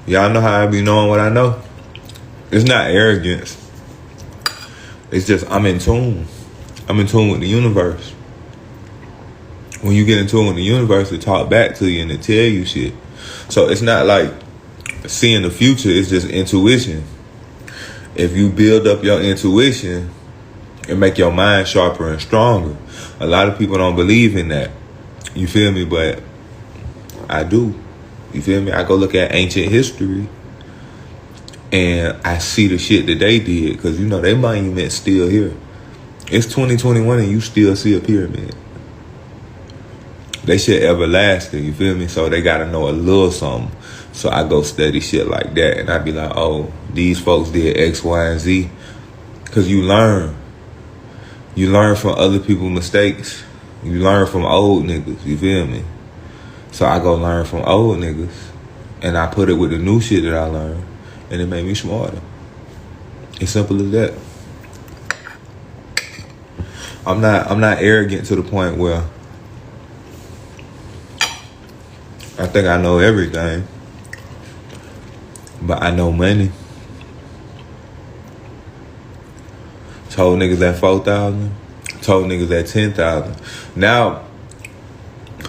Y'all know how I be knowing what I know? It's not arrogance. It's just I'm in tune. I'm in tune with the universe. When you get in tune with the universe, it talk back to you and it tell you shit. So it's not like seeing the future, it's just intuition. If you build up your intuition and make your mind sharper and stronger, a lot of people don't believe in that. You feel me? But I do. You feel me? I go look at ancient history and I see the shit that they did, because you know they monument's still here. It's 2021 and you still see a pyramid. They shit everlasting, you feel me? So they gotta know a little something. So I go study shit like that and I be like, oh, these folks did X, Y, and Z. Cause you learn. You learn from other people's mistakes. You learn from old niggas, you feel me? So I go learn from old niggas and I put it with the new shit that I learned, and it made me smarter. It's simple as that. I'm not arrogant to the point where I think I know everything, but I know money. Told niggas at 4,000, told niggas at 10,000. Now,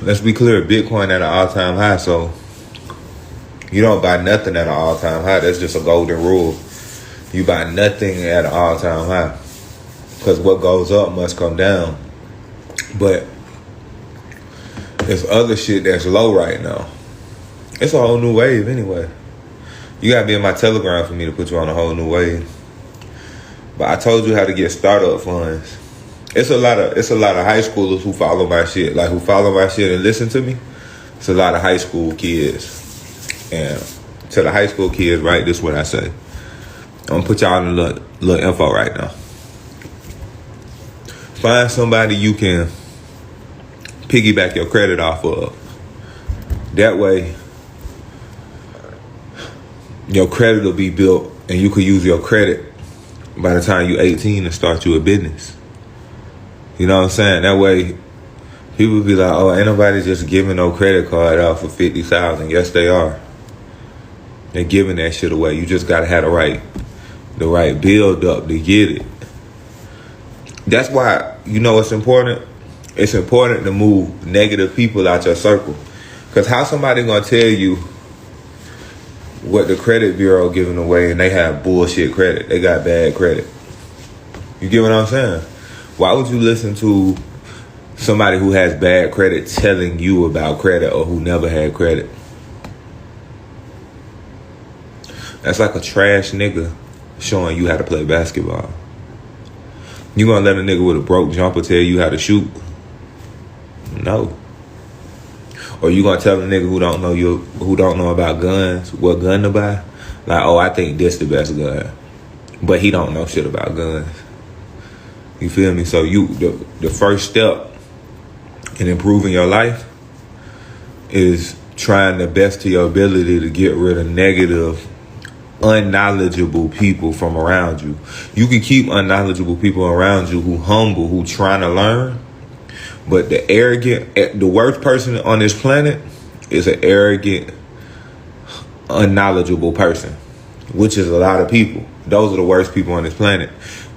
let's be clear, Bitcoin at an all-time high, so you don't buy nothing at an all-time high. That's just a golden rule. You buy nothing at an all-time high, because what goes up must come down. But there's other shit that's low right now. It's a whole new wave anyway. You gotta be in my Telegram for me to put you on a whole new wave. But I told you how to get startup funds. It's a lot of high schoolers who follow my shit, and listen to me. It's a lot of high school kids. And to the high school kids, right, this is what I say. I'm gonna put y'all in a little info right now. Find somebody you can piggyback your credit off of. That way, your credit will be built and you can use your credit by the time you're 18 and start you a business. You know what I'm saying? That way, people be like, oh, ain't nobody just giving no credit card out for 50,000. Yes, they are. They're giving that shit away. You just gotta have the right build up to get it. That's why, you know what's important? It's important to move negative people out your circle. Because how somebody gonna tell you what the credit bureau giving away and they have bullshit credit? They got bad credit. You get what I'm saying? Why would you listen to somebody who has bad credit telling you about credit, or who never had credit? That's like a trash nigga showing you how to play basketball. You gonna let a nigga with a broke jumper tell you how to shoot? No. Or you gonna tell a nigga who don't know about guns what gun to buy? Like, oh, I think this the best gun, but he don't know shit about guns. You feel me? So the first step in improving your life is trying the best to your ability to get rid of negative, unknowledgeable people from around you. You can keep unknowledgeable people around you who humble, who trying to learn. But the worst person on this planet is an arrogant, unknowledgeable person, which is a lot of people. Those are the worst people on this planet.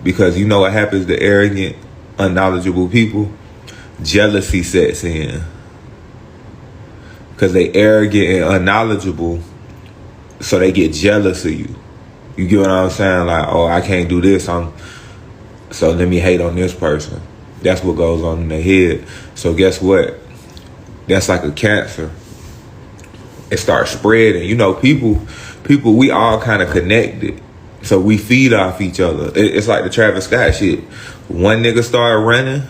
Because you know what happens to arrogant, unknowledgeable people? Jealousy sets in. Because they arrogant and unknowledgeable, so they get jealous of you. You get what I'm saying? Like, oh, I can't do this, so let me hate on this person. That's what goes on in their head. So guess what? That's like a cancer. It starts spreading. You know, people, we all kind of connected. So we feed off each other. It's like the Travis Scott shit. One nigga started running,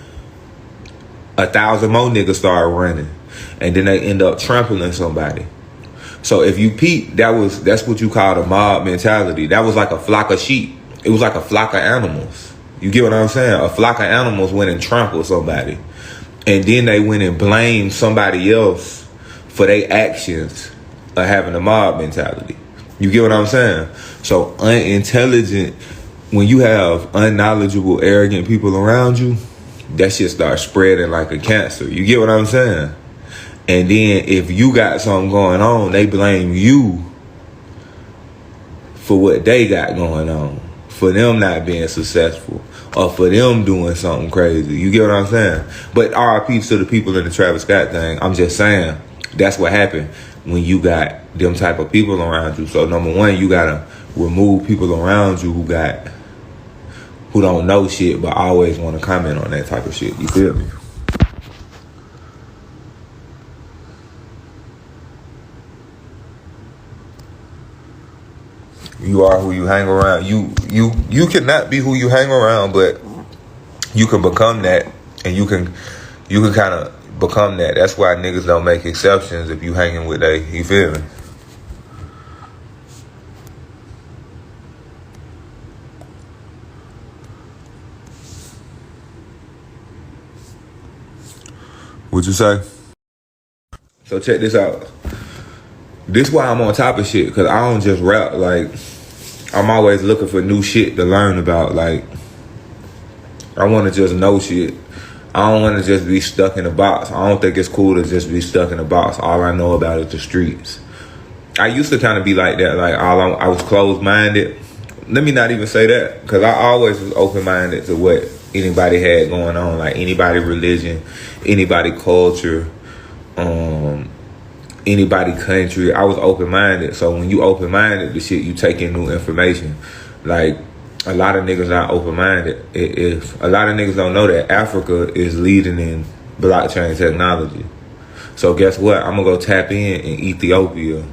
1,000 more niggas started running, and then they end up trampling somebody. So if you peep, that's what you call the mob mentality. That was like a flock of sheep. It was like a flock of animals. You get what I'm saying? A flock of animals went and trampled somebody, and then they went and blamed somebody else for their actions of having a mob mentality. You get what I'm saying? So unintelligent, when you have unknowledgeable, arrogant people around you, that shit starts spreading like a cancer. You get what I'm saying? And then if you got something going on, they blame you for what they got going on, for them not being successful, or for them doing something crazy. You get what I'm saying? But RIP to the people in the Travis Scott thing. I'm just saying that's what happened when you got them type of people around you. So number one, you gotta remove people around you who don't know shit but always want to comment on that type of shit. You feel me? You are who you hang around. You cannot be who you hang around, but you can become that, and you can kind of become that. That's why niggas don't make exceptions if you hanging with they. You feel me? What'd you say? So check this out. This why I'm on top of shit, because I don't just rap. Like, I'm always looking for new shit to learn about. Like, I want to just know shit. I don't want to just be stuck in a box. I don't think it's cool to just be stuck in a box. All I know about is the streets. I used to kind of be like that. Like, I was closed-minded. Let me not even say that, because I always was open-minded to what anybody had going on. Like, anybody religion, anybody culture, anybody country. I was open-minded. So when you open-minded, the shit, you take in new information. Like, a lot of niggas not open-minded. If a lot of niggas don't know that Africa is leading in blockchain technology. So guess what? I'm gonna go tap in Ethiopia,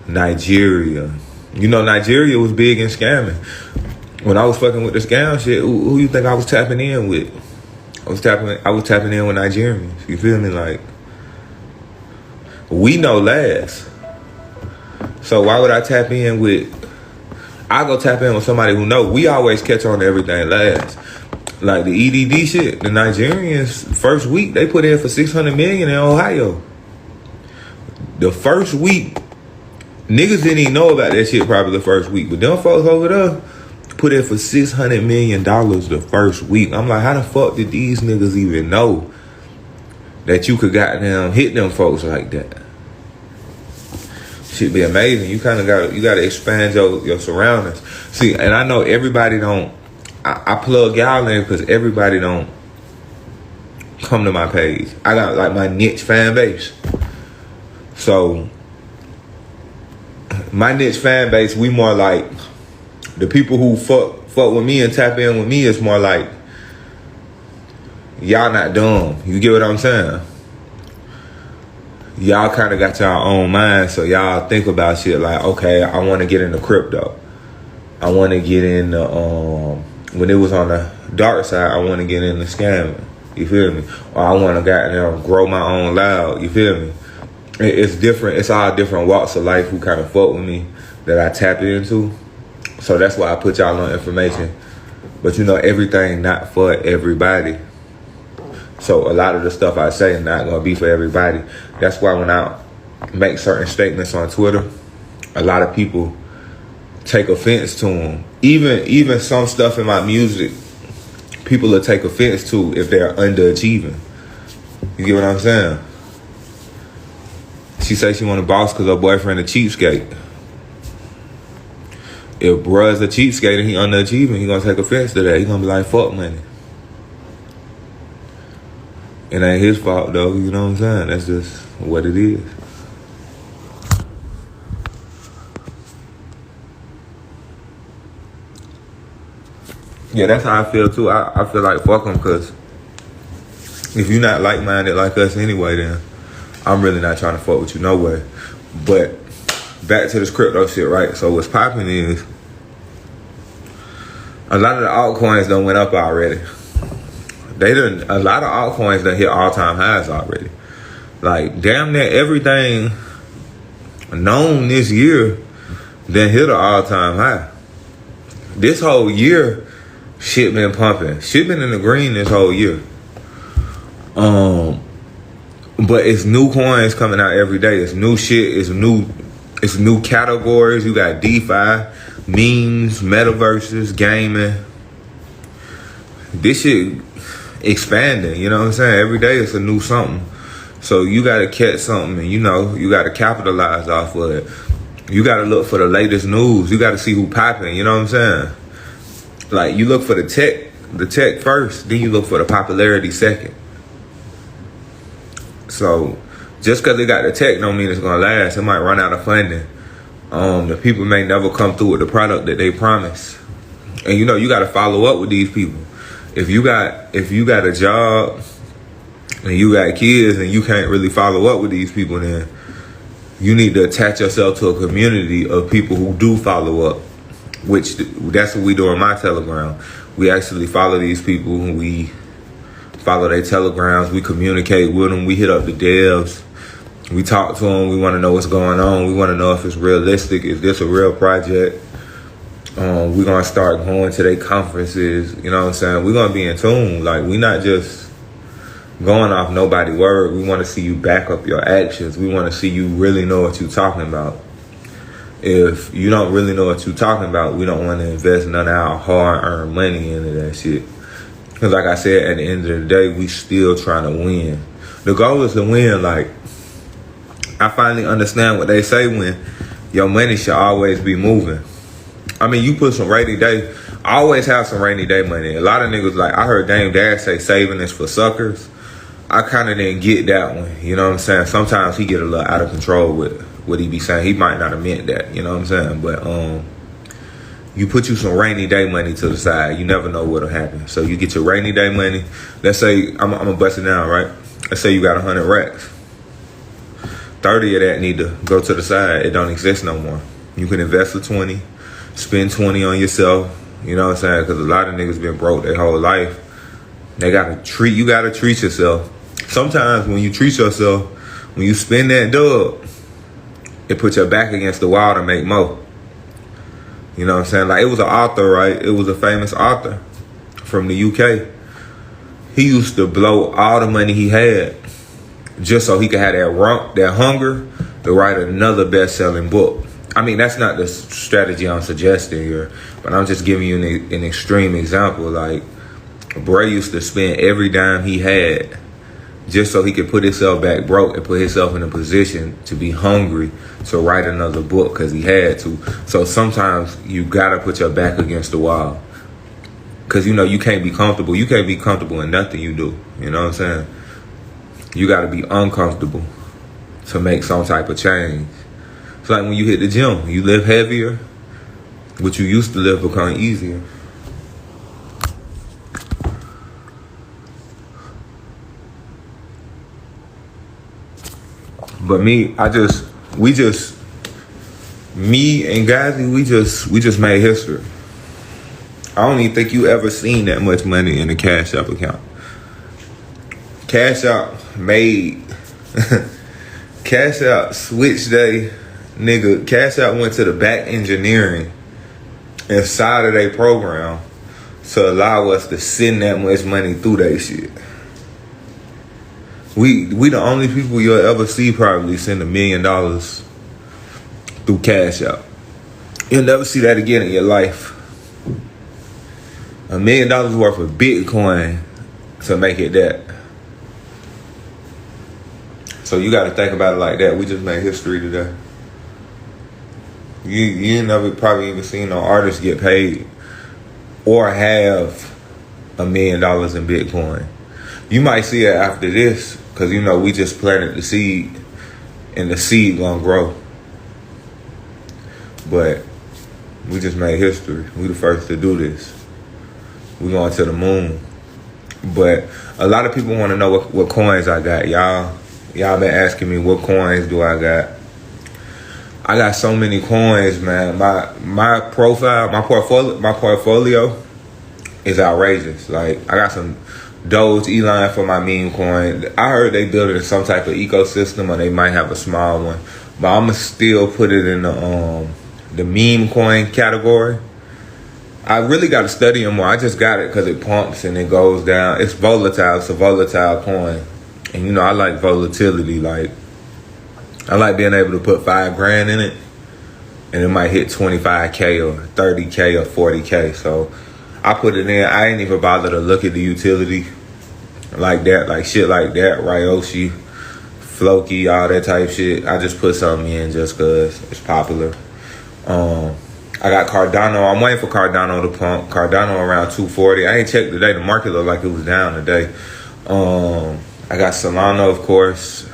Nigeria. You know, Nigeria was big in scamming. When I was fucking with the scam shit, who you think I was tapping in with? I was tapping in with Nigerians. You feel me? Like, we know last. So why would I tap in with? I go tap in with somebody who know. We always catch on to everything last. Like the EDD shit, the Nigerians first week they put in for 600 million in Ohio. The first week, niggas didn't even know about that shit probably the first week, but them folks over there put in for $600 million the first week. I'm like, how the fuck did these niggas even know that you could goddamn hit them folks like that? Shit be amazing. You kind of gotta expand your surroundings. See, and I know everybody don't. I plug y'all in because everybody don't come to my page. I got like my niche fan base. So my niche fan base, we more like the people who fuck with me and tap in with me is more like y'all not dumb. You get what I'm saying? Y'all kind of got your own mind, so y'all think about shit like, okay, I want to get into crypto. I want to get into, when it was on the dark side, I want to get into scamming. You feel me? Or I want to goddamn grow my own loud. You feel me? It's different. It's all different walks of life who kind of fuck with me that I tap into. So that's why I put y'all on information. But you know, everything not for everybody. So a lot of the stuff I say is not gonna be for everybody. That's why when I make certain statements on Twitter, a lot of people take offense to them. Even some stuff in my music, people will take offense to if they're underachieving. You get what I'm saying? She say she want a boss because her boyfriend a cheapskate. If bruh's a cheapskate and he underachieving, he gonna take offense to that. He gonna be like, fuck money. It ain't his fault though, you know what I'm saying? That's just what it is. Yeah, that's how I feel too. I feel like fuck them, because if you're not like-minded like us anyway, then I'm really not trying to fuck with you no way. But back to this crypto shit, right? So what's popping is a lot of the altcoins done went up already. A lot of altcoins done hit all-time highs already. Like, damn near everything known this year done hit an all-time high. This whole year, shit been pumping. Shit been in the green this whole year. But it's new coins coming out every day. It's new shit. It's new categories. You got DeFi, memes, metaverses, gaming. This shit expanding, you know what I'm saying? Every day it's a new something. So you gotta catch something and you know, you gotta capitalize off of it. You gotta look for the latest news. You gotta see who popping. You know what I'm saying? Like, you look for the tech first, then you look for the popularity second. So just because they got the tech don't mean it's gonna last. It might run out of funding. The people may never come through with the product that they promise. And you gotta follow up with these people. If you got a job and you got kids and you can't really follow up with these people, then you need to attach yourself to a community of people who do follow up, which that's what we do on my Telegram. We actually follow these people, and we follow their Telegrams. We communicate with them. We hit up the devs. We talk to them. We want to know what's going on. We want to know if it's realistic. Is this a real project? We're going to start going to their conferences. You know what I'm saying? We're going to be in tune. Like, we not just going off nobody's word. We want to see you back up your actions. We want to see you really know what you're talking about. If you don't really know what you're talking about, we don't want to invest none of our hard-earned money into that shit. Because like I said, at the end of the day, we still trying to win. The goal is to win. Like, I finally understand what they say when your money should always be moving. I mean, you put some rainy day. I always have some rainy day money. A lot of niggas, like, I heard Dame Dash say saving is for suckers. I kind of didn't get that one. You know what I'm saying? Sometimes he get a little out of control with what he be saying. He might not have meant that. You know what I'm saying? But you put you some rainy day money to the side. You never know what'll happen. So you get your rainy day money. Let's say, I'm going to bust it down, right? Let's say you got 100 racks. 30 of that need to go to the side. It don't exist no more. You can invest the 20. Spend 20 on yourself. You know what I'm saying? Because a lot of niggas been broke their whole life. You got to treat yourself. Sometimes when you treat yourself, when you spend that dub, it puts your back against the wall to make more. You know what I'm saying? Like, it was an author, right? It was a famous author from the UK. He used to blow all the money he had just so he could have that hunger to write another best-selling book. I mean, that's not the strategy I'm suggesting here, but I'm just giving you an extreme example. Like, Bray used to spend every dime he had just so he could put himself back broke and put himself in a position to be hungry to write another book because he had to. So sometimes you gotta put your back against the wall because you can't be comfortable. You can't be comfortable in nothing you do. You know what I'm saying? You gotta be uncomfortable to make some type of change. It's like when you hit the gym, you live heavier, what you used to live become easier. But me and Gazi, we just made history. I don't even think you ever seen that much money in a Cash App account. Cash App made Cash App switch day, nigga. Cash App went to the back engineering inside of their program to allow us to send that much money through that shit. We the only people you'll ever see probably send $1 million through Cash App. You'll never see that again in your life. $1 million worth of Bitcoin to make it that. So you got to think about it like that. We just made history today. You ain't never probably even seen no artist get paid or have $1 million in Bitcoin. You might see it after this because, we just planted the seed and the seed gonna grow. But we just made history. We the first to do this. We going to the moon. But a lot of people want to know what coins I got. Y'all been asking me what coins do I got. I got so many coins, man. My portfolio is outrageous. Like, I got some Doge Elon for my meme coin. I heard they building some type of ecosystem, or they might have a small one. But I'ma still put it in the meme coin category. I really got to study them more. I just got it because it pumps and it goes down. It's volatile. It's a volatile coin. And I like volatility. Like, I like being able to put $5,000 in it and it might hit 25K or 30K or 40K. So I put it in. I ain't even bother to look at the utility like that, like shit like that. Ryoshi, Floki, all that type shit. I just put something in just cause it's popular. I got Cardano. I'm waiting for Cardano to pump. Cardano around 240. I ain't checked today. The market looked like it was down today. I got Solana, of course.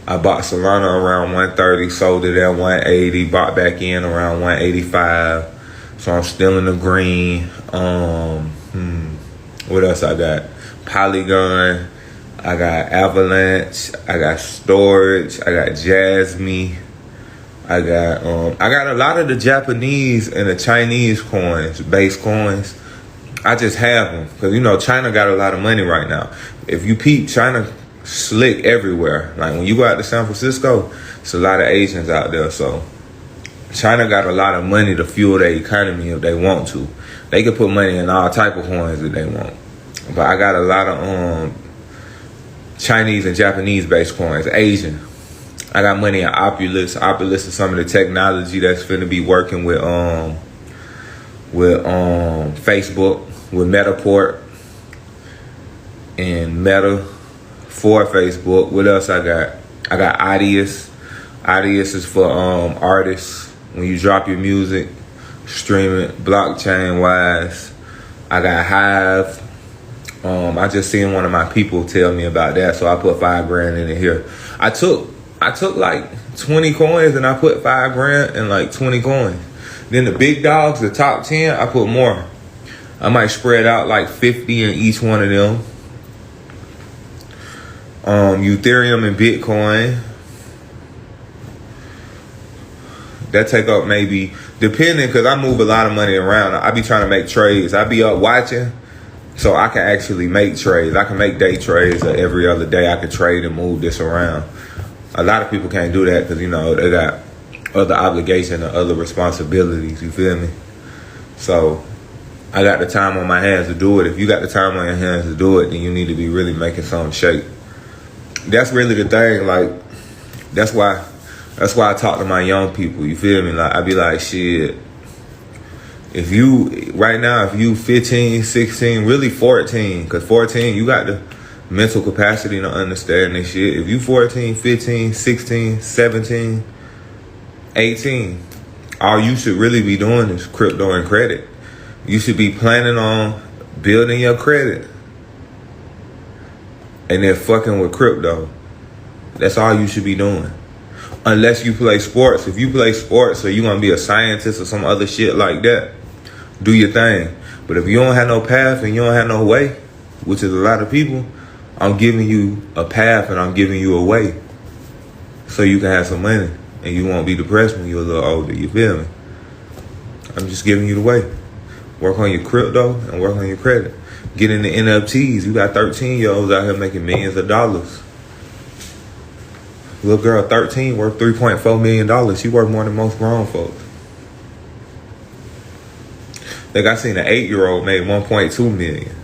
I bought Solana around 130, sold it at 180, bought back in around 185. So I'm still in the green. What else I got? Polygon. I got Avalanche. I got Storage. I got Jasmine. I got a lot of the Japanese and the Chinese coins, base coins. I just have them because China got a lot of money right now. If you peep, China slick everywhere. Like when you go out to San Francisco, it's a lot of Asians out there. So China got a lot of money to fuel their economy if they want to. They can put money in all type of coins if they want. But I got a lot of Chinese and Japanese based coins, Asian. I got money in Opulus. Opulus is some of the technology that's finna be working with Facebook, with Metaport and Meta for Facebook. What else I got? I got Audius. Audius is for artists. When you drop your music, stream it blockchain wise. I got Hive. I just seen one of my people tell me about that, so I put $5,000 in it here. I took like 20 coins and I put $5,000 in like 20 coins. Then the big dogs, the top 10, I put more. I might spread out like 50 in each one of them. Ethereum and Bitcoin. That take up maybe, depending, because I move a lot of money around. I be trying to make trades. I be up watching, so I can actually make trades. I can make day trades every other day. I can trade and move this around. A lot of people can't do that because, they got other obligations and other responsibilities. You feel me? So I got the time on my hands to do it. If you got the time on your hands to do it, then you need to be really making something shake. That's really the thing. Like, that's why I talk to my young people. You feel me? Like, I be like, shit. If you 15, 16, really 14, because 14, you got the mental capacity to understand this shit. If you 14, 15, 16, 17, 18, all you should really be doing is crypto and credit. You should be planning on building your credit and then fucking with crypto. That's all you should be doing. Unless you play sports. If you play sports or you gonna be a scientist or some other shit like that, do your thing. But if you don't have no path and you don't have no way, which is a lot of people, I'm giving you a path and I'm giving you a way so you can have some money and you won't be depressed when you're a little older. You feel me? I'm just giving you the way. Work on your crypto and work on your credit. Get into NFTs. You got 13-year-olds out here making millions of dollars. Little girl, 13, worth $3.4 million. She worth more than most grown folks. Like I seen an 8-year-old made $1.2 million.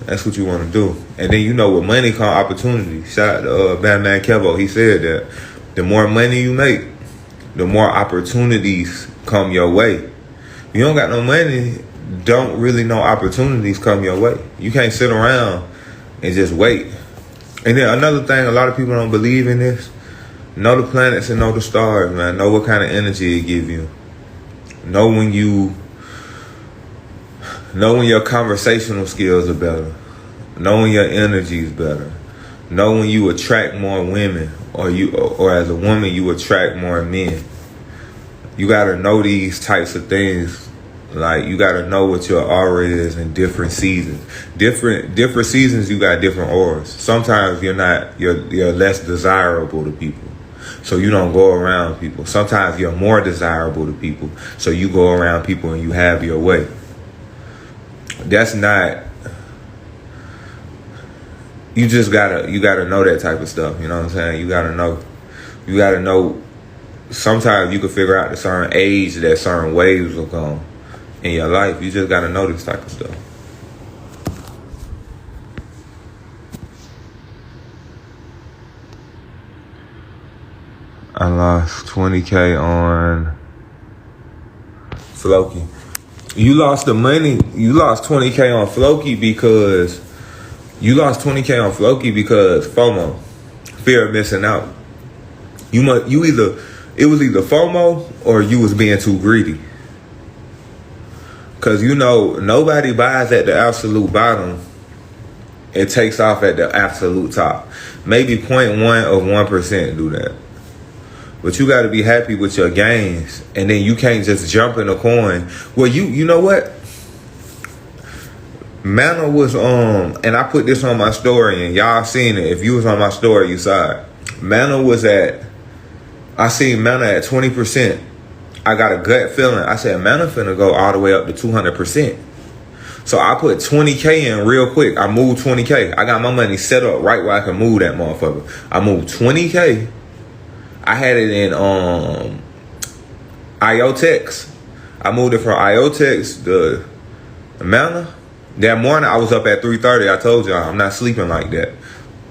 That's what you want to do. And then with money come opportunity. Shout out to Batman Kevo. He said that the more money you make, the more opportunities come your way. You don't got no money, don't really know opportunities come your way. You can't sit around and just wait. And then another thing, a lot of people don't believe in this. Know the planets and know the stars, man. Know what kind of energy it give you. Know when your conversational skills are better. Know when your energy is better. Know when you attract more women, or as a woman you attract more men. You gotta know these types of things. Like, you gotta know what your aura is in different seasons. Different seasons you got different auras. Sometimes you're less desirable to people, so you don't go around people. Sometimes you're more desirable to people, so you go around people and you have your way. That's not. You gotta know that type of stuff. You know what I'm saying? You gotta know. Sometimes you can figure out at a certain age that certain waves will come in your life. You just gotta know this type of stuff. I lost 20K on Floki. You lost the money. You lost 20K on Floki because You lost 20K on Floki because FOMO, fear of missing out. It was either FOMO or you was being too greedy. Cause nobody buys at the absolute bottom. It takes off at the absolute top. Maybe 0.1 of 1% do that. But you got to be happy with your gains, and then you can't just jump in a coin. Well, you know what? Mana was and I put this on my story, and y'all seen it. If you was on my story, you saw it. I seen Mana at 20%. I got a gut feeling. I said, Mana finna go all the way up to 200%. So I put 20K in real quick. I moved 20K. I got my money set up right where I can move that motherfucker. I moved 20K. I had it in IOTEX. I moved it from IOTEX to Mana. That morning I was up at 3:30. I told y'all I'm not sleeping like that.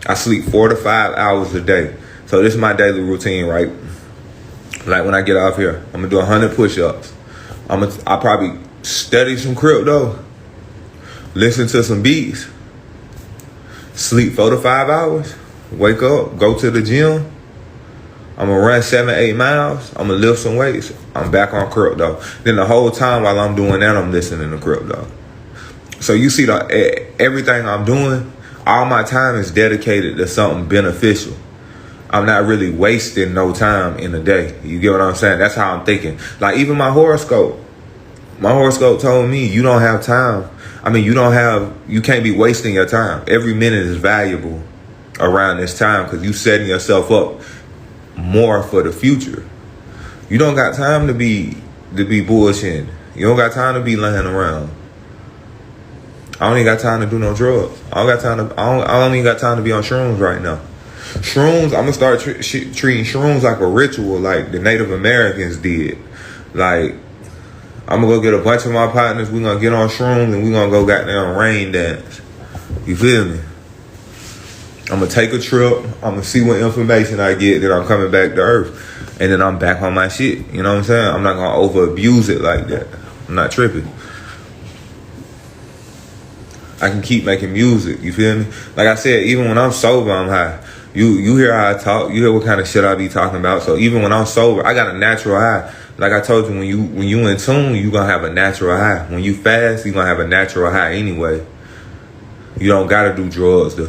I sleep 4 to 5 hours a day. So this is my daily routine, right? Like when I get off here, I'm gonna do 100 push-ups. I'll probably study some crypto, listen to some beats, sleep 4 to 5 hours, wake up, go to the gym. I'm gonna run 7-8 miles. I'm gonna lift some weights. I'm back on crypto. Then the whole time while I'm doing that, I'm listening to crypto. So you see, everything I'm doing, all my time is dedicated to something beneficial. I'm not really wasting no time in a day. You get what I'm saying? That's how I'm thinking. Like even my horoscope. My horoscope told me you don't have time. I mean, you can't be wasting your time. Every minute is valuable around this time because you setting yourself up more for the future. You don't got time to be bullshitting. You don't got time to be laying around. I don't even got time to do no drugs. I don't even got time to be on shrooms right now. Shrooms, I'm gonna start treating shrooms like a ritual, like the Native Americans did. Like, I'm gonna go get a bunch of my partners. We're gonna get on shrooms and we're gonna go goddamn rain dance. You feel me? I'm gonna take a trip. I'm gonna see what information I get. Then I'm coming back to Earth, and then I'm back on my shit. You know what I'm saying? I'm not gonna over abuse it like that. I'm not tripping. I can keep making music. You feel me? Like I said, even when I'm sober, I'm high. You hear how I talk. You hear what kind of shit I be talking about. So even when I'm sober, I got a natural high. Like I told you, when you in tune, you gonna have a natural high. When you fast, you gonna have a natural high anyway. You don't gotta do drugs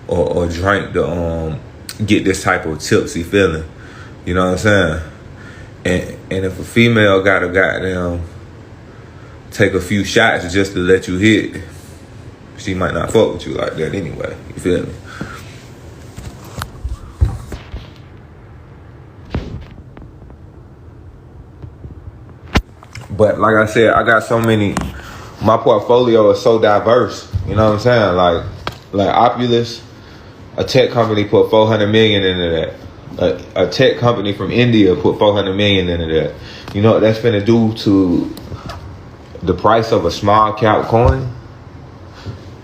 or drink to get this type of tipsy feeling. You know what I'm saying? And if a female gotta goddamn take a few shots just to let you hit, she might not fuck with you like that anyway. You feel me? But like I said, I got so many. My portfolio is so diverse. You know what I'm saying? Like Opulus, a tech company put 400 million into that. A tech company from India put 400 million into that. You know what that's finna do to the price of a small cap coin?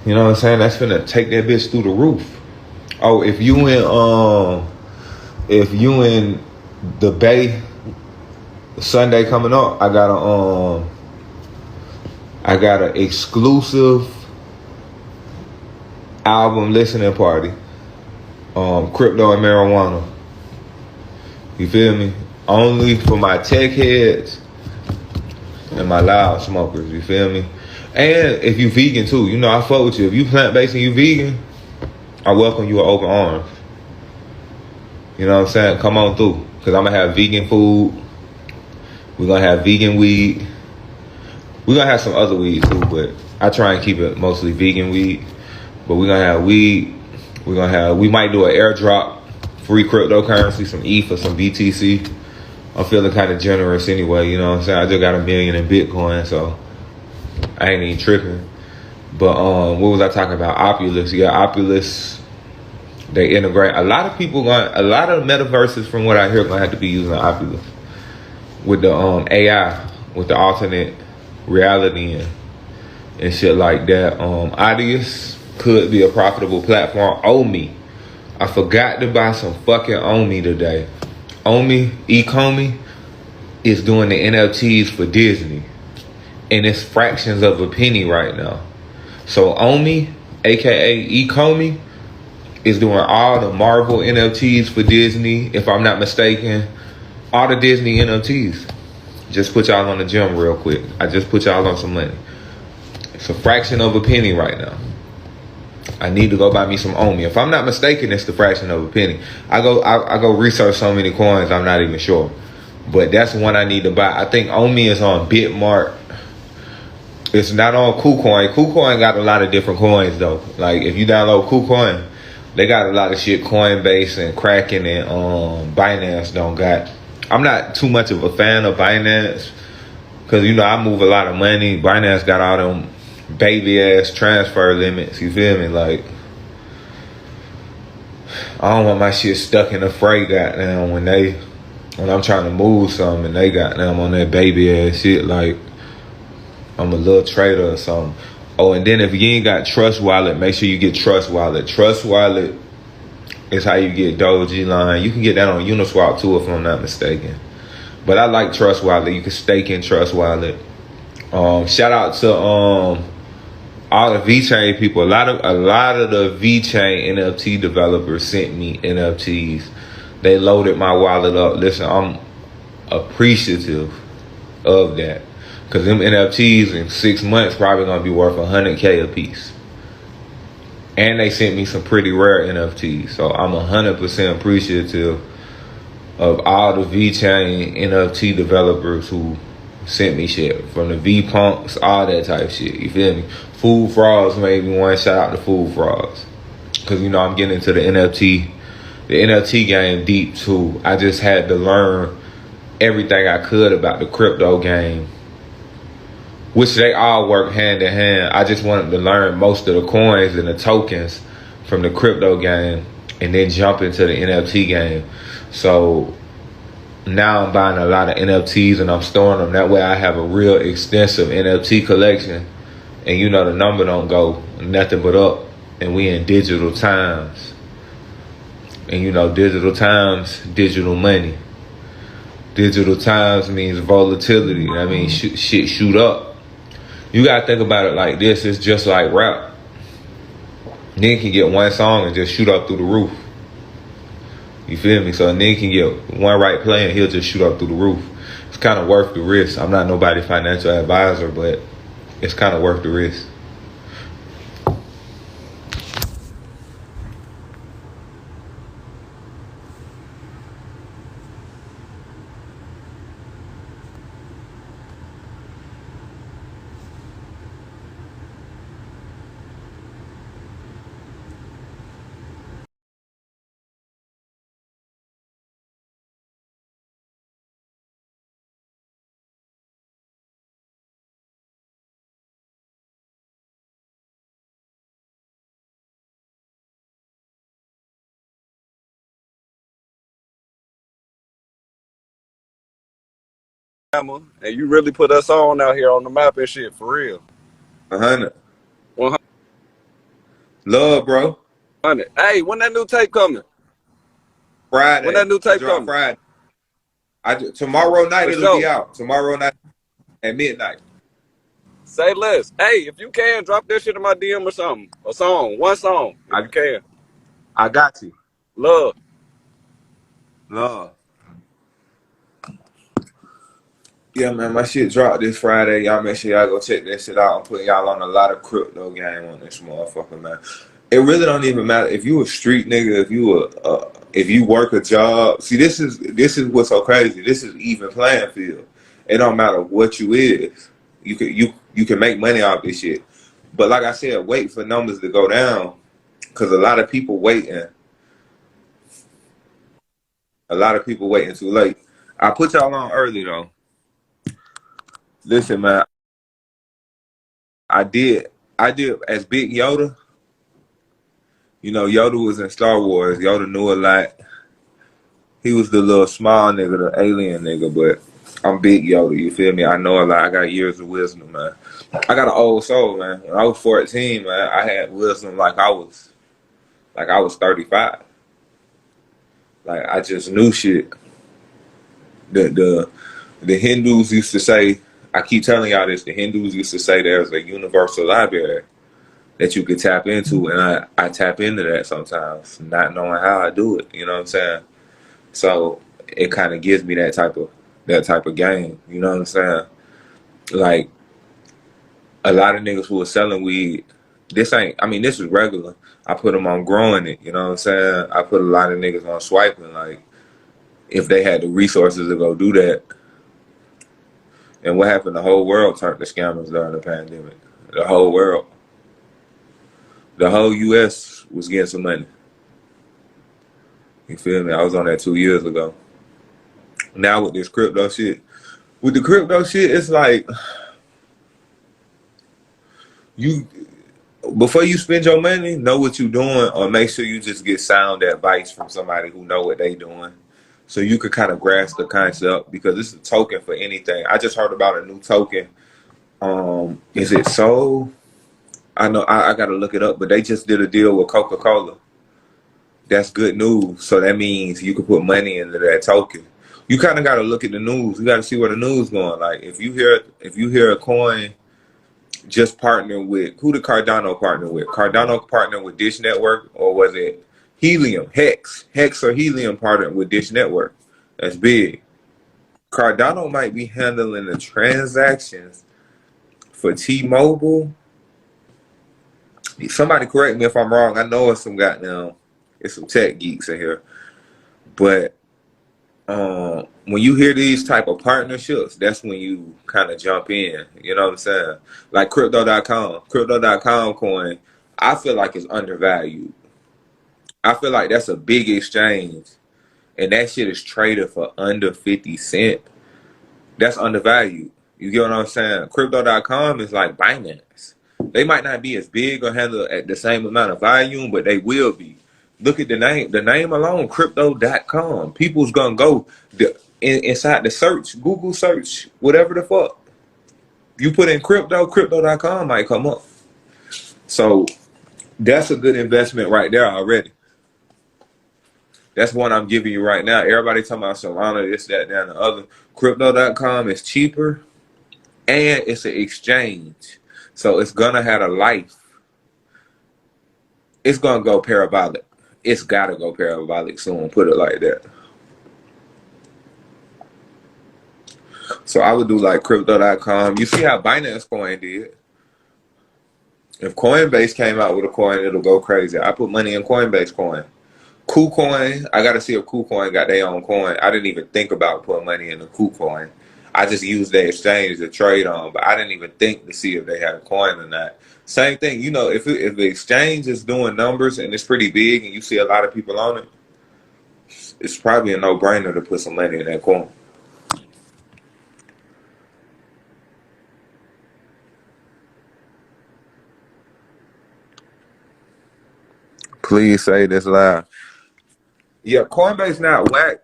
You know what I'm saying? That's finna take that bitch through the roof. Oh, if you in the Bay Sunday coming up, I got an exclusive album listening party. Crypto and marijuana. You feel me? Only for my tech heads and my loud smokers. You feel me? And if you vegan too, you know I fuck with you. If you plant-based and you vegan, I welcome you with open arms. You know what I'm saying? Come on through. Because I'm going to have vegan food. We're going to have vegan weed. We're going to have some other weed too, but I try and keep it mostly vegan weed. But we're going to have weed. We might do an airdrop, free cryptocurrency, some ETH or some BTC. I'm feeling kind of generous anyway, you know what I'm saying? I just got $1 million in Bitcoin, so I ain't even tripping. But what was I talking about? Opulus. Yeah, Opulus. They integrate. A lot of metaverses from what I hear gonna have to be using Opulus. With the AI, with the alternate reality and shit like that. Audius could be a profitable platform. Omi. I forgot to buy some fucking Omi today. Ecomi is doing the NFTs for Disney. And it's fractions of a penny right now. So Omi aka Ecomi, is doing all the Marvel NFTs for Disney, if I'm not mistaken. All the Disney NFTs. Just put y'all on the gym real quick. I just put y'all on some money. It's a fraction of a penny right now. I need to go buy me some Omi. If I'm not mistaken, it's the fraction of a penny. I go research so many coins, I'm not even sure. But that's one I need to buy. I think Omi is on Bitmart. It's not on KuCoin. KuCoin got a lot of different coins though. Like if you download KuCoin, they got a lot of shit Coinbase and Kraken and Binance don't got. I'm not too much of a fan of Binance because I move a lot of money. Binance got all them baby ass transfer limits. You feel me? Like I don't want my shit stuck in a freight goddamn when I'm trying to move something and they got them on that baby ass shit. Like I'm a little trader or something. Oh, and then if you ain't got Trust Wallet, make sure you get Trust Wallet. Trust Wallet is how you get Doji Line. You can get that on Uniswap too, if I'm not mistaken. But I like Trust Wallet. You can stake in Trust Wallet. Shout out to all the VeChain people. A lot of the VeChain NFT developers sent me NFTs. They loaded my wallet up. Listen, I'm appreciative of that. Because them NFTs in 6 months probably going to be worth $100K a piece. And they sent me some pretty rare NFTs. So I'm 100% appreciative of all the VeChain NFT developers who sent me shit. From the V-Punks, all that type shit. You feel me? Food Frogs made me one. Shout out to Food Frogs. Because, I'm getting into the NFT game deep too. I just had to learn everything I could about the crypto game, which they all work hand in hand. I just wanted to learn most of the coins and the tokens from the crypto game and then jump into the NFT game. So now I'm buying a lot of NFTs and I'm storing them. That way I have a real extensive NFT collection. And the number don't go nothing but up. And we in digital times. And digital times, digital money. Digital times means volatility. That means shit shoot up. You gotta think about it like this. It's just like rap. Nigga can get one song and just shoot up through the roof. You feel me? So a nigga can get one right play and he'll just shoot up through the roof. It's kind of worth the risk. I'm not nobody's financial advisor, but it's kind of worth the risk. And you really put us on out here on the map and shit, for real. 100. 100. Love, bro. Hey, when that new tape coming? Friday. When that new tape coming? Friday. Tomorrow night For it'll sure. be out. Tomorrow night at midnight. Say less. Hey, if you can, drop that shit in my DM or something. A song. One song. If you can. I got you. Love. Yeah, man, my shit dropped this Friday. Y'all make sure y'all go check that shit out. I'm putting y'all on a lot of crypto game on this motherfucker, man. It really don't even matter if you a street nigga, if you work a job. See, this is what's so crazy. This is even playing field. It don't matter what you is. You can make money off this shit. But like I said, wait for numbers to go down, because a lot of people waiting. A lot of people waiting too late. I put y'all on early though. Listen, man. I did as Big Yoda. Yoda was in Star Wars. Yoda knew a lot. He was the little small nigga, the alien nigga, but I'm Big Yoda, you feel me? I know a lot. I got years of wisdom, man. I got an old soul, man. When I was 14, man, I had wisdom like I was 35. Like I just knew shit. The Hindus used to say, I keep telling y'all this, the Hindus used to say there's a universal library. that you could tap into, and I tap into that sometimes, not knowing how I do it. You know what I'm saying? So it kind of gives me that type of game. You know what I'm saying? Like a lot of niggas who are selling weed, this ain't. I mean, this is regular. I put them on growing it. You know what I'm saying? I put a lot of niggas on swiping. Like if they had the resources to go do that, and what happened? The whole world turned to scammers during the pandemic. The whole world, the whole U.S. was getting some money. You feel me? I was on that 2 years ago. Now with this crypto shit, it's like you before you spend your money, know what you're doing, or make sure you just get sound advice from somebody who know what they doing, so you could kind of grasp the concept. Because it's a token for anything. I just heard about a new token. Is it Soul? I know I got to look it up, but they just did a deal with Coca-Cola. That's good news. So that means you can put money into that token. You kind of got to look at the news. You got to see where the news going. Like if you hear a coin just partner with, who did Cardano partner with? Cardano partnered with Dish Network, or was it Helium? Hex or Helium partnered with Dish Network. That's big. Cardano might be handling the transactions for T-Mobile. Somebody correct me if I'm wrong. I know it's some tech geeks in here, but when you hear these type of partnerships, that's when you kind of jump in. You know what I'm saying? Like Crypto.com coin, I feel like it's undervalued. I feel like that's a big exchange, and that shit is traded for under 50 cents. That's undervalued. You get what I'm saying? Crypto.com is like Binance. They might not be as big or handle at the same amount of volume, but they will be. Look at the name. The name alone, Crypto.com. People's gonna go inside the search, Google search, whatever the fuck. You put in Crypto.com might come up. So that's a good investment right there already. That's one I'm giving you right now. Everybody talking about Solana, this, that, that, and the other. Crypto.com is cheaper, and it's an exchange. So it's gonna have a life. It's gonna go parabolic. It's gotta go parabolic soon, put it like that. So I would do like crypto.com. You see how Binance Coin did. If Coinbase came out with a coin, it'll go crazy. I put money in Coinbase coin. KuCoin, I gotta see if KuCoin got their own coin. I didn't even think about putting money in the KuCoin. I just used their exchange to trade on, but I didn't even think to see if they had a coin or not. Same thing, if the exchange is doing numbers and it's pretty big and you see a lot of people on it, it's probably a no-brainer to put some money in that coin. Please say this loud. Yeah, Coinbase not whack.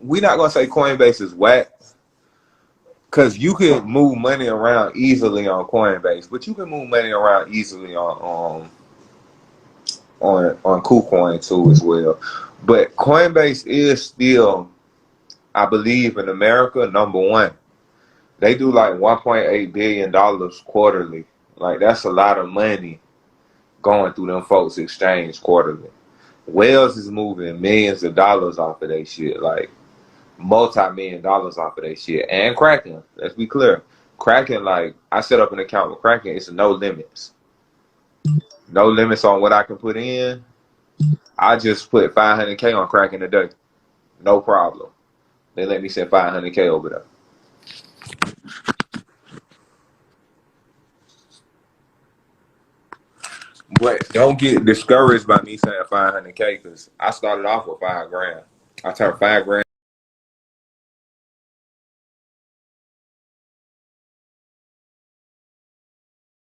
We not gonna say Coinbase is whack, because you can move money around easily on Coinbase, but you can move money around easily on KuCoin too as well. But Coinbase is still, I believe, in America, number one. They do like $1.8 billion quarterly. Like that's a lot of money going through them folks' exchange quarterly. Wells is moving millions of dollars off of their shit, like multi-million dollars off of their shit. And Kraken, let's be clear. Kraken, like I set up an account with Kraken, it's no limits. No limits on what I can put in. I just put 500K on Kraken a day. No problem. They let me send 500K over there. But don't get discouraged by me saying 500K, because I started off with 5 grand. I turned 5 grand